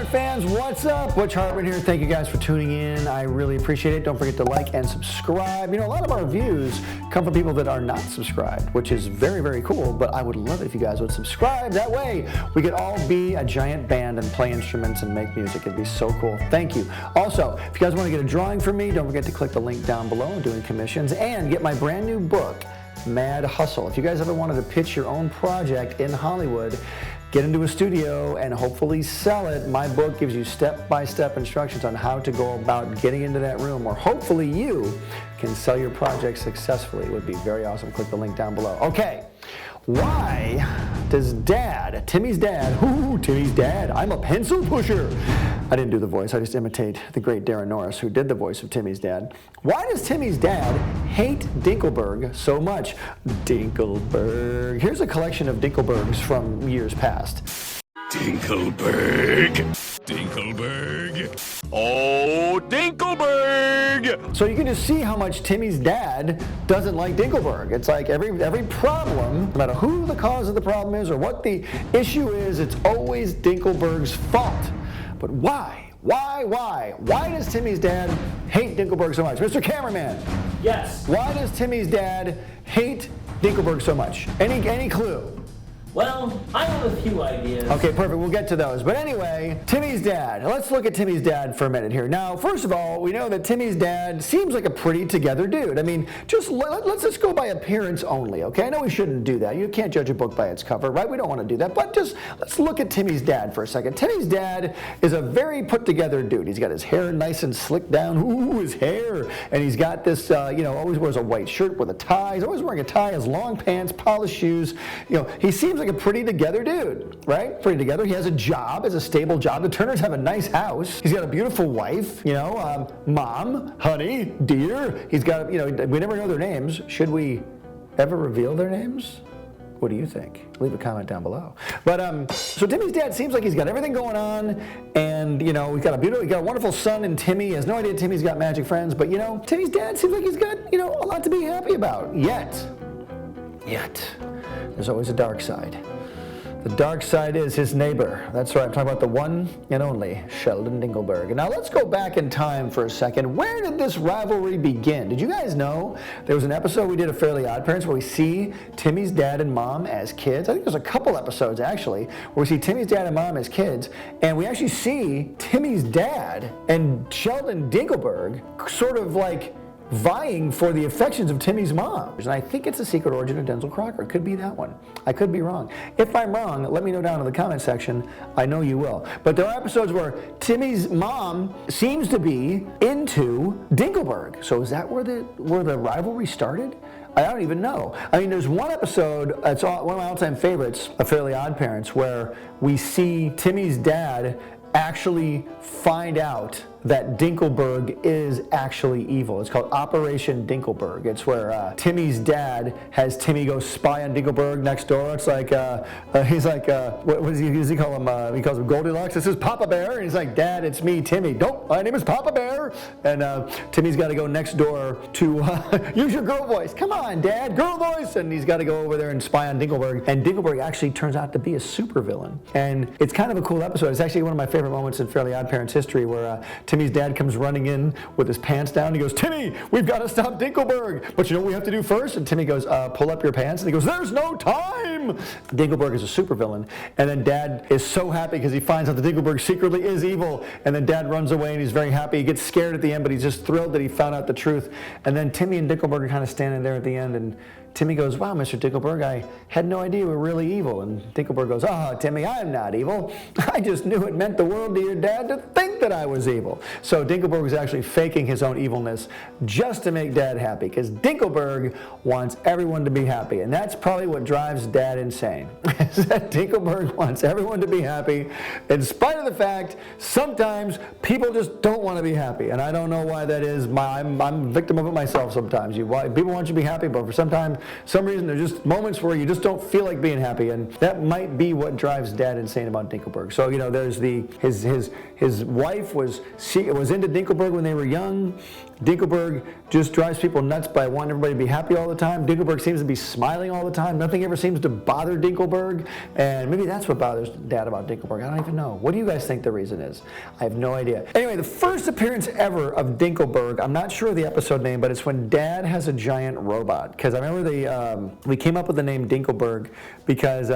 fans, what's up? Butch Hartman here. Thank you guys for tuning in. I really appreciate it. Don't forget to like and subscribe. You know, a lot of our views come from people that are not subscribed, which is very, very cool, but I would love it if you guys would subscribe. That way, we could all be a giant band and play instruments and make music. It'd be so cool. Thank you. Also, if you guys want to get a drawing from me, don't forget to click the link down below. I'm doing commissions, and get my brand new book, Mad Hustle. If you guys ever wanted to pitch your own project in Hollywood, get into a studio and hopefully sell it, my book gives you step-by-step instructions on how to go about getting into that room, or hopefully you can sell your project successfully. It would be very awesome. Click the link down below. Okay, why does Dad, Timmy's dad, Timmy's dad, I'm a pencil pusher. I didn't do the voice, I just imitate the great Darren Norris, who did the voice of Timmy's dad. Why does Timmy's dad hate Dinkleberg so much? Dinkleberg. Here's a collection of Dinklebergs from years past. Dinkleberg. Dinkleberg. Oh, Dinkleberg! So you can just see how much Timmy's dad doesn't like Dinkleberg. It's like every problem, no matter who the cause of the problem is or what the issue is, it's always Dinkleberg's fault. But why? Why does Timmy's dad hate Dinkleberg so much? Mr. Cameraman. Yes. Why does Timmy's dad hate Dinkleberg so much? Any clue? Well, I have a few ideas. Okay, perfect. We'll get to those. But anyway, Timmy's dad. Let's look at Timmy's dad for a minute here. Now, first of all, we know that Timmy's dad seems like a pretty together dude. I mean, let's just go by appearance only, okay? I know we shouldn't do that. You can't judge a book by its cover, right? We don't want to do that. But just let's look at Timmy's dad for a second. Timmy's dad is a very put together dude. He's got his hair nice and slicked down. Ooh, his hair. And he's got this, always wears a white shirt with a tie. He's always wearing a tie, has long pants, polished shoes. He seems like a pretty together dude, right? Pretty together. He has a job, has a stable job. The Turners have a nice house. He's got a beautiful wife, mom, honey, dear. He's got, we never know their names. Should we ever reveal their names? What do you think? Leave a comment down below. But so Timmy's dad seems like he's got everything going on, and he's got a wonderful son in Timmy. He has no idea Timmy's got magic friends, but Timmy's dad seems like he's got a lot to be happy about. Yet, there's always a dark side. The dark side is his neighbor. That's right, I'm talking about the one and only Sheldon Dinkleberg. And now let's go back in time for a second. Where did this rivalry begin? Did you guys know there was an episode we did of Fairly Odd Parents where we see Timmy's dad and mom as kids? I think there's a couple episodes actually where we see Timmy's dad and mom as kids, and we actually see Timmy's dad and Sheldon Dinkleberg sort of like vying for the affections of Timmy's mom. And I think it's The Secret Origin of Denzel Crocker. It could be that one. I could be wrong. If I'm wrong, let me know down in the comment section. I know you will. But there are episodes where Timmy's mom seems to be into Dinkleberg. So is that where the rivalry started? I don't even know. I mean, there's one episode, it's one of my all-time favorites of Fairly Odd Parents, where we see Timmy's dad actually find out that Dinkleberg is actually evil. It's called Operation Dinkleberg. It's where Timmy's dad has Timmy go spy on Dinkleberg next door. It's like, he's like, what does he call him? He calls him Goldilocks. This is Papa Bear. And he's like, Dad, it's me, Timmy. Nope, my name is Papa Bear. And Timmy's got to go next door to use your girl voice. Come on, Dad, girl voice. And he's got to go over there and spy on Dinkleberg. And Dinkleberg actually turns out to be a supervillain. And it's kind of a cool episode. It's actually one of my favorite moments in Fairly Odd Parents history, where Timmy's dad comes running in with his pants down. He goes, Timmy, we've got to stop Dinkleberg. But you know what we have to do first? And Timmy goes, pull up your pants. And he goes, there's no time. Dinkleberg is a supervillain. And then Dad is so happy because he finds out that Dinkleberg secretly is evil. And then Dad runs away and he's very happy. He gets scared at the end, but he's just thrilled that he found out the truth. And then Timmy and Dinkleberg are kind of standing there at the end, and Timmy goes, wow, Mr. Dinkleberg, I had no idea we were really evil. And Dinkleberg goes, oh, Timmy, I'm not evil. I just knew it meant the world to your dad to think that I was evil. So Dinkleberg was actually faking his own evilness just to make Dad happy, because Dinkleberg wants everyone to be happy. And that's probably what drives Dad insane, is that Dinkleberg wants everyone to be happy, in spite of the fact sometimes people just don't want to be happy. And I don't know why that is. I'm a victim of it myself sometimes. People want you to be happy, but for sometimes some reason there's just moments where you just don't feel like being happy, and that might be what drives Dad insane about Dinkleberg. So, you know, there's his wife was into Dinkleberg when they were young. Dinkleberg just drives people nuts by wanting everybody to be happy all the time. Dinkleberg seems to be smiling all the time. Nothing ever seems to bother Dinkleberg, and maybe that's what bothers Dad about Dinkleberg. I don't even know. What do you guys think the reason is? I have no idea. Anyway, the first appearance ever of Dinkleberg, I'm not sure of the episode name, but it's when Dad has a giant robot. Because I remember we came up with the name Dinkleberg because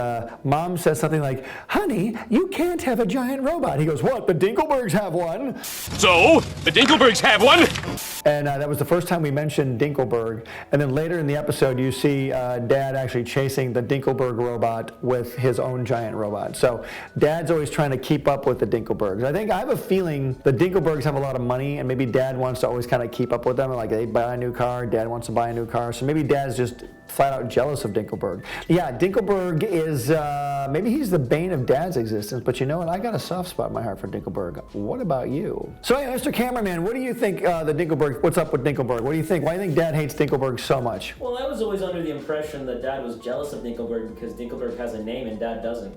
Mom says something like, "Honey, you can't have a giant robot." He goes, "What? The Dinklebergs have one." So, the Dinklebergs have one? And that was the first time we mentioned Dinkleberg. And then later in the episode, you see Dad actually chasing the Dinkleberg robot with his own giant robot. So Dad's always trying to keep up with the Dinklebergs. I have a feeling the Dinklebergs have a lot of money, and maybe Dad wants to always kind of keep up with them. Like they buy a new car, Dad wants to buy a new car. So maybe Dad's just flat out jealous of Dinkleberg. Yeah, Dinkleberg is, maybe he's the bane of Dad's existence, but you know what? I got a soft spot in my heart for Dinkleberg. What about you? So hey, Mr. Cameraman, what do you think what's up with Dinkleberg? What do you think? Why do you think Dad hates Dinkleberg so much? Well, I was always under the impression that Dad was jealous of Dinkleberg because Dinkleberg has a name and Dad doesn't.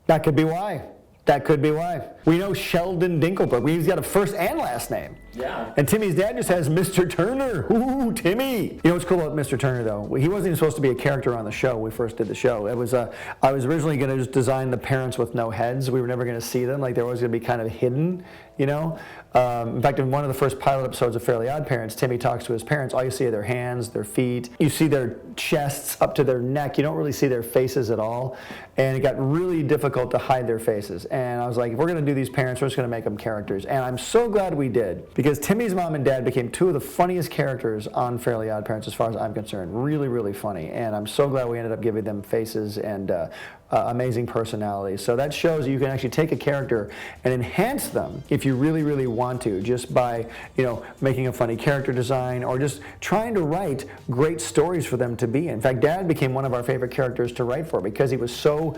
That could be why. That could be why. We know Sheldon Dinkleberg. He's got a first and last name. Yeah. And Timmy's dad just has Mr. Turner. Ooh, Timmy. You know what's cool about Mr. Turner, though? He wasn't even supposed to be a character on the show when we first did the show. It was I was originally going to just design the parents with no heads. We were never going to see them. Like, they were always going to be kind of hidden, you know? In fact, in one of the first pilot episodes of Fairly Odd Parents, Timmy talks to his parents. All you see are their hands, their feet. You see their chests up to their neck. You don't really see their faces at all. And it got really difficult to hide their faces. And I was like, if we're going to do these parents, we're just going to make them characters. And I'm so glad we did, because Timmy's mom and dad became two of the funniest characters on Fairly Odd Parents as far as I'm concerned. Really, really funny. And I'm so glad we ended up giving them faces and amazing personalities. So that shows you can actually take a character and enhance them if you really, really want to, just by, you know, making a funny character design or just trying to write great stories for them to be in. In fact, Dad became one of our favorite characters to write for because he was so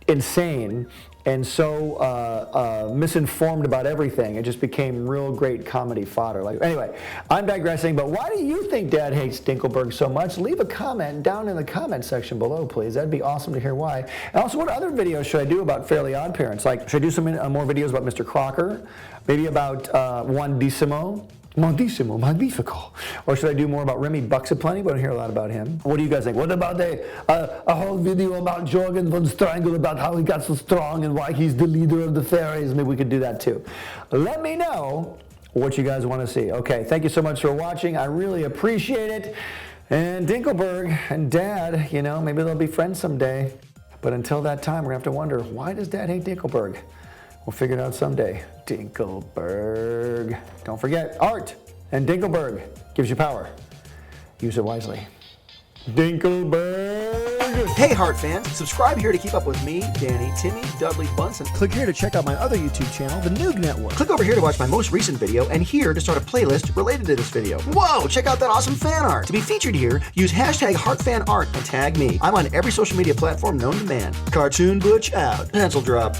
insane and so misinformed about everything. It just became real great comedy fodder. Like, anyway, I'm digressing, but why do you think Dad hates Dinkleberg so much? Leave a comment down in the comment section below, please. That'd be awesome to hear why. And also, what other videos should I do about Fairly Odd Parents? Like, should I do some more videos about Mr. Crocker? Maybe about Juandissimo? Mondissimo, Magnifico. Or should I do more about Remy Bucksaplenty? We don't hear a lot about him. What do you guys think? What about a whole video about Jorgen von Strangle, about how he got so strong and why he's the leader of the fairies? Maybe we could do that too. Let me know what you guys want to see. Okay, thank you so much for watching. I really appreciate it. And Dinkleberg and Dad, you know, maybe they'll be friends someday. But until that time, we're going to have to wonder, why does Dad hate Dinkleberg? We'll figure it out someday. Dinkleberg. Don't forget, art and Dinkleberg gives you power. Use it wisely. Dinkleberg! Hey Heart fans, subscribe here to keep up with me, Danny, Timmy, Dudley, Bunsen. Click here to check out my other YouTube channel, the NOOG Network. Click over here to watch my most recent video, and here to start a playlist related to this video. Whoa, check out that awesome fan art. To be featured here, use hashtag HeartFanArt and tag me. I'm on every social media platform known to man. Cartoon Butch out. Pencil drop.